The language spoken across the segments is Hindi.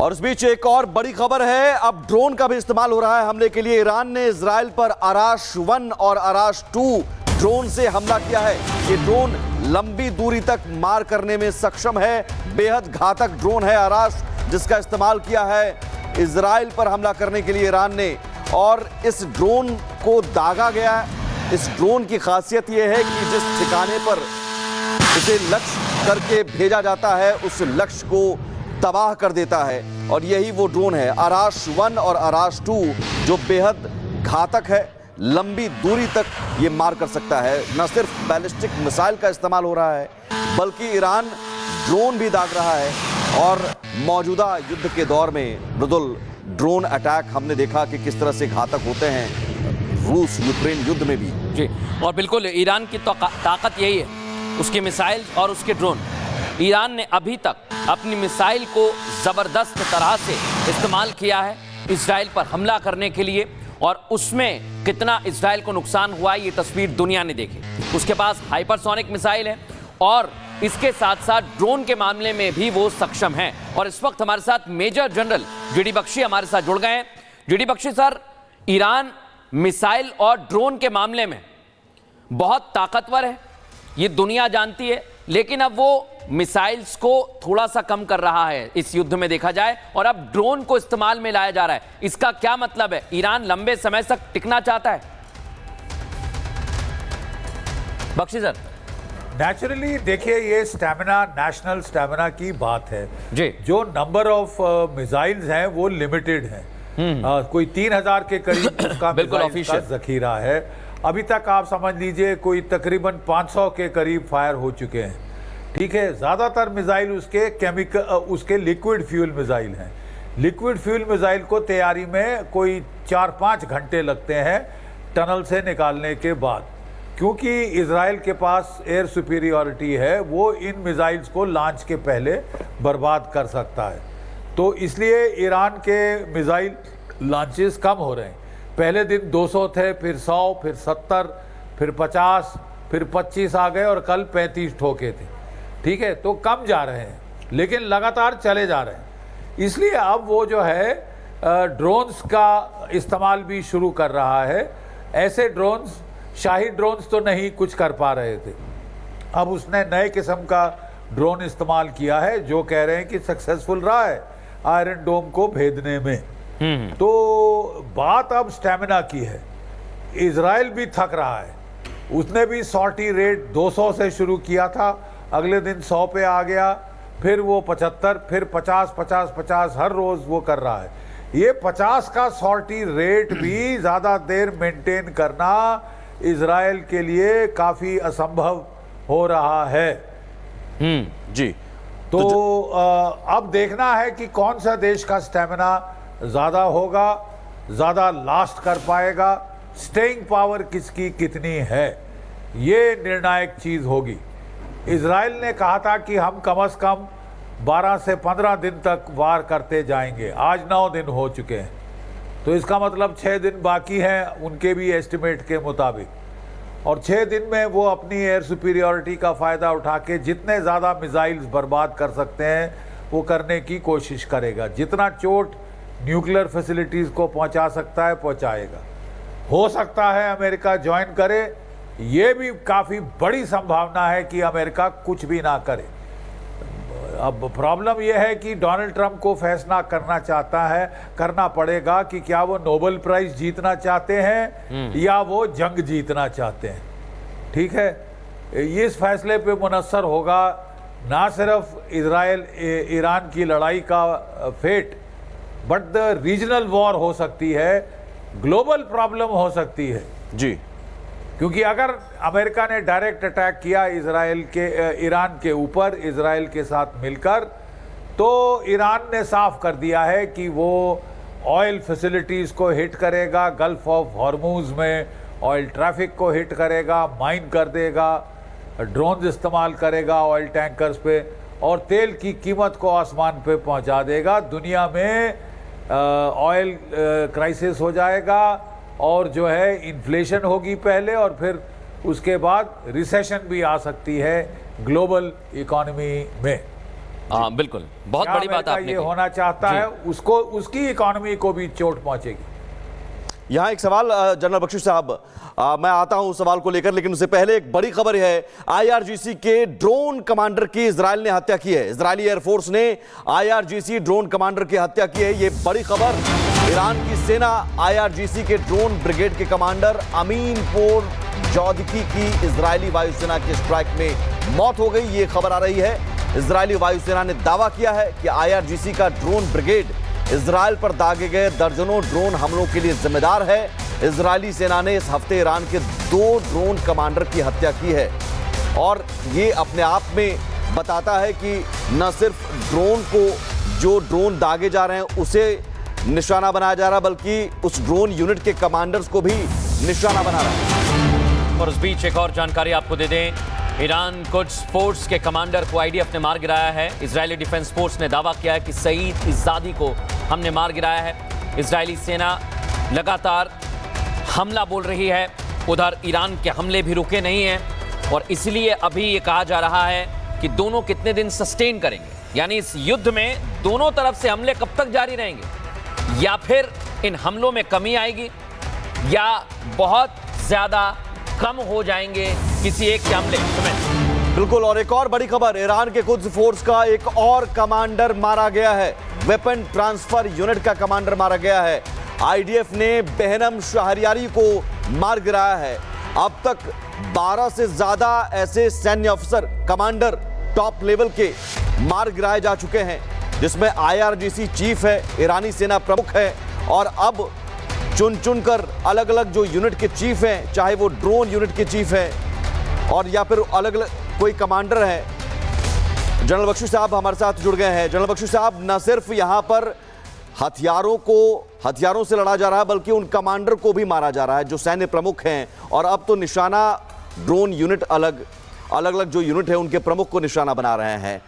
और इस बीच एक और बड़ी खबर है, अब ड्रोन का भी इस्तेमाल हो रहा है हमले के लिए। ईरान ने इजराइल पर आराश 1 और आराश 2 ड्रोन से हमला किया है। ये ड्रोन लंबी दूरी तक मार करने में सक्षम है। बेहद घातक ड्रोन है आराश, जिसका इस्तेमाल किया है इजराइल पर हमला करने के लिए ईरान ने। और इस ड्रोन को दागा गया है। इस ड्रोन की खासियत यह है कि जिस ठिकाने पर इसे लक्ष्य करके भेजा जाता है उस लक्ष्य को तबाह कर देता है। और यही वो ड्रोन है आराश 1 और आराश 2, जो बेहद घातक है। लंबी दूरी तक ये मार कर सकता है। न सिर्फ बैलिस्टिक मिसाइल का इस्तेमाल हो रहा है, बल्कि ईरान ड्रोन भी दाग रहा है। और मौजूदा युद्ध के दौर में मृदुल ड्रोन अटैक हमने देखा कि किस तरह से घातक होते हैं रूस यूक्रेन युद्ध में भी। जी, और बिल्कुल ईरान की तो ताकत यही है, उसके मिसाइल और उसके ड्रोन। ईरान ने अभी तक अपनी मिसाइल को ज़बरदस्त तरह से इस्तेमाल किया है इजराइल पर हमला करने के लिए, और उसमें कितना इजराइल को नुकसान हुआ ये तस्वीर दुनिया ने देखी। उसके पास हाइपरसोनिक मिसाइल है और इसके साथ साथ ड्रोन के मामले में भी वो सक्षम है। और इस वक्त हमारे साथ मेजर जनरल जीडी बख्शी हमारे साथ जुड़ गए हैं। GD Bakshi sir, Iran missile और ड्रोन के मामले में बहुत ताकतवर है, ये दुनिया जानती है, लेकिन अब वो मिसाइल्स को थोड़ा सा कम कर रहा है इस युद्ध में देखा जाए, और अब ड्रोन को इस्तेमाल में लाया जा रहा है। इसका क्या मतलब है? ईरान लंबे समय तक टिकना चाहता है? बख्शी सर। नेचुरली देखिए, ये स्टैमिना, नेशनल स्टैमिना की बात है जी। जो नंबर ऑफ मिसाइल्स हैं वो लिमिटेड हैं। कोई 3000 के करीब उसका मिसाइल का जखीरा है। अभी तक आप समझ लीजिए कोई तकरीबन 500 के करीब फायर हो चुके हैं। ठीक है, ज़्यादातर मिसाइल उसके लिक्विड फ्यूल मिसाइल हैं। लिक्विड फ्यूल मिसाइल को तैयारी में कोई 4-5 घंटे लगते हैं टनल से निकालने के बाद, क्योंकि इजराइल के पास एयर सुपीरियॉरिटी है, वो इन मिसाइल्स को लॉन्च के पहले बर्बाद कर सकता है। तो इसलिए ईरान के मिसाइल लॉन्चेस कम हो रहे हैं। पहले दिन 200 थे, फिर 100, फिर 70, फिर 50, फिर 25 आ गए और कल 35 ठोके थे। ठीक है, तो कम जा रहे हैं लेकिन लगातार चले जा रहे हैं। इसलिए अब वो जो है ड्रोन्स का इस्तेमाल भी शुरू कर रहा है। ऐसे ड्रोन्स, शाही ड्रोन्स तो नहीं कुछ कर पा रहे थे, अब उसने नए किस्म का ड्रोन इस्तेमाल किया है जो कह रहे हैं कि सक्सेसफुल रहा है आयरन डोम को भेदने में। तो बात अब स्टैमिना की है। इजराइल भी थक रहा है। उसने भी सॉर्टी रेट 200 से शुरू किया था, अगले दिन 100 पे आ गया, फिर वो 75, फिर 50, 50, 50 हर रोज वो कर रहा है। ये 50 का सॉर्टी रेट भी ज़्यादा देर मेंटेन करना इजराइल के लिए काफ़ी असंभव हो रहा है। जी। तो अब देखना है कि कौन सा देश का स्टैमिना ज़्यादा होगा, ज़्यादा लास्ट कर पाएगा, स्टेइंग पावर किसकी कितनी है, ये निर्णायक चीज़ होगी। इजराइल ने कहा था कि हम कम से कम 12 से 15 दिन तक वार करते जाएंगे। आज 9 दिन हो चुके हैं, तो इसका मतलब 6 दिन बाकी हैं उनके भी एस्टिमेट के मुताबिक। और 6 दिन में वो अपनी एयर सुपीरियॉरिटी का फ़ायदा उठा के जितने ज़्यादा मिसाइल्स बर्बाद कर सकते हैं वो करने की कोशिश करेगा। जितना चोट न्यूक्लियर फैसिलिटीज़ को पहुंचा सकता है पहुंचाएगा। हो सकता है अमेरिका ज्वाइन करे, ये भी काफ़ी बड़ी संभावना है कि अमेरिका कुछ भी ना करे। अब प्रॉब्लम यह है कि डोनाल्ड ट्रंप को फैसला करना पड़ेगा कि क्या वो नोबेल प्राइज जीतना चाहते हैं या वो जंग जीतना चाहते हैं। ठीक है, इस फैसले पे मुनस्सर होगा ना सिर्फ इजराइल ईरान की लड़ाई का fate, but the regional war हो सकती है, ग्लोबल प्रॉब्लम हो सकती है। जी, क्योंकि अगर अमेरिका ने डायरेक्ट अटैक किया ईरान के ऊपर इजराइल के साथ मिलकर, तो ईरान ने साफ कर दिया है कि वो ऑयल फैसिलिटीज़ को हिट करेगा, गल्फ ऑफ हॉर्मूज में ऑयल ट्रैफिक को हिट करेगा, माइन कर देगा, ड्रोन इस्तेमाल करेगा ऑयल टैंकर्स पे, और तेल की कीमत को आसमान पे पहुंचा देगा। दुनिया में ऑयल क्राइसिस हो जाएगा और जो है इन्फ्लेशन होगी पहले, और फिर उसके बाद रिसेशन भी आ सकती है ग्लोबल इकोनॉमी में। हाँ बिल्कुल, बहुत क्या बड़ी बात अमेरिका आपने ये की। होना चाहता जी। है, उसको उसकी इकोनॉमी को भी चोट पहुंचेगी। यहाँ एक सवाल जनरल बख्शी साहब, मैं आता हूं उस सवाल को लेकर, लेकिन उससे पहले एक बड़ी खबर है, आईआरजीसी के ड्रोन कमांडर की इजराइल ने हत्या की है। इजरायली एयरफोर्स ने आईआरजीसी ड्रोन कमांडर की हत्या की है। ये बड़ी खबर, ईरान की सेना आईआरजीसी के ड्रोन ब्रिगेड के कमांडर अमीन पोर जौदकी की इजरायली वायुसेना के स्ट्राइक में मौत हो गई, ये खबर आ रही है। इजरायली वायुसेना ने दावा किया है कि आईआरजीसी का ड्रोन ब्रिगेड इजराइल पर दागे गए दर्जनों ड्रोन हमलों के लिए जिम्मेदार है। इजरायली सेना ने इस हफ्ते ईरान के 2 ड्रोन कमांडर की हत्या की है, और ये अपने आप में बताता है कि न सिर्फ ड्रोन को, जो ड्रोन दागे जा रहे हैं उसे निशाना बनाया जा रहा, बल्कि उस ड्रोन यूनिट के कमांडर्स को भी निशाना बना रहा है। और उस बीच एक और जानकारी आपको दे दें, ईरान कुड्स फोर्स के कमांडर को आईडीएफ ने मार गिराया है। इजरायली डिफेंस फोर्स ने दावा किया है कि सईद इज़ादी को हमने मार गिराया है। इजरायली सेना लगातार हमला बोल रही है, उधर ईरान के हमले भी रुके नहीं हैं, और इसलिए अभी ये कहा जा रहा है कि दोनों कितने दिन सस्टेन करेंगे, यानी इस युद्ध में दोनों तरफ से हमले कब तक जारी रहेंगे, या फिर इन हमलों में कमी आएगी, या बहुत ज्यादा कम हो जाएंगे किसी एक के हमले। बिल्कुल, और एक और बड़ी खबर, ईरान के कुद्स फोर्स का एक और कमांडर मारा गया है। वेपन ट्रांसफर यूनिट का कमांडर मारा गया है। आईडीएफ ने बेहनम शहरियारी को मार गिराया है। अब तक 12 से ज्यादा ऐसे सैन्य अफसर, कमांडर टॉप लेवल के मार गिराए जा चुके हैं, जिसमें आईआरजीसी चीफ है, ईरानी सेना प्रमुख है, और अब चुन चुनकर अलग अलग जो यूनिट के चीफ हैं, चाहे वो ड्रोन यूनिट के चीफ हैं और या फिर अलग अलग कोई कमांडर है। जनरल बख्शी साहब हमारे साथ जुड़ गए हैं। जनरल बख्शी साहब, न सिर्फ यहाँ पर हथियारों से लड़ा जा रहा है, बल्कि उन कमांडर को भी मारा जा रहा है जो सैन्य प्रमुख हैं, और अब तो निशाना ड्रोन यूनिट अलग अलग जो यूनिट है उनके प्रमुख को निशाना बना रहे हैं।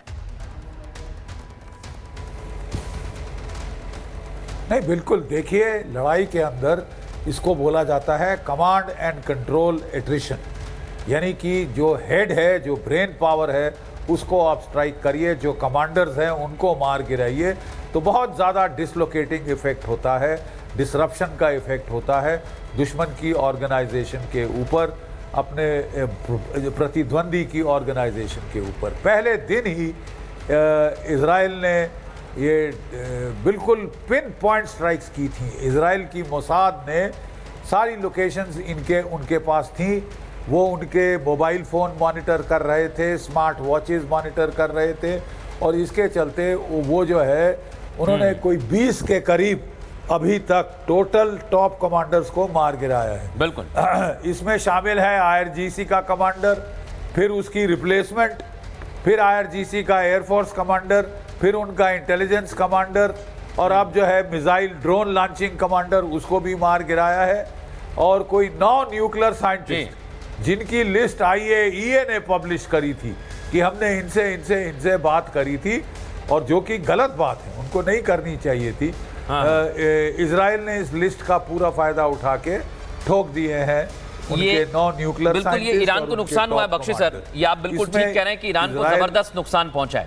नहीं, बिल्कुल, देखिए, लड़ाई के अंदर इसको बोला जाता है कमांड एंड कंट्रोल एट्रिशन, यानी कि जो हेड है, जो ब्रेन पावर है, उसको आप स्ट्राइक करिए, जो कमांडर्स हैं उनको मार गिराइए, तो बहुत ज़्यादा डिसलोकेटिंग इफेक्ट होता है, डिसरप्शन का इफेक्ट होता है दुश्मन की ऑर्गेनाइजेशन के ऊपर, अपने प्रतिद्वंदी की ऑर्गेनाइजेशन के ऊपर। पहले दिन ही इजराइल ने ये बिल्कुल पिन पॉइंट स्ट्राइक्स की थी। इजराइल की मोसाद ने सारी लोकेशंस उनके पास थी, वो उनके मोबाइल फ़ोन मॉनिटर कर रहे थे, स्मार्ट वॉचेस मॉनिटर कर रहे थे, और इसके चलते वो जो है उन्होंने कोई 20 के करीब अभी तक टोटल टॉप कमांडर्स को मार गिराया है। बिल्कुल, इसमें शामिल है आईआरजीसी का कमांडर, फिर उसकी रिप्लेसमेंट, फिर आईआरजीसी का एयरफोर्स कमांडर, फिर उनका इंटेलिजेंस कमांडर, और अब जो है मिसाइल ड्रोन लॉन्चिंग कमांडर, उसको भी मार गिराया है। और कोई 9 न्यूक्लियर साइंटिस्ट जिनकी लिस्ट IAEA ने पब्लिश करी थी कि हमने इनसे बात करी थी, और जो कि गलत बात है, उनको नहीं करनी चाहिए थी। इजराइल ने इस लिस्ट का पूरा फायदा उठा के ठोक दिए हैं उनके 9 न्यूक्लियर बिल्कुल, ये ईरान को नुकसान हुआ है बख्शी सर, ये आप बिल्कुल ठीक कह रहे हैं कि ईरान को जबरदस्त नुकसान पहुंचा है।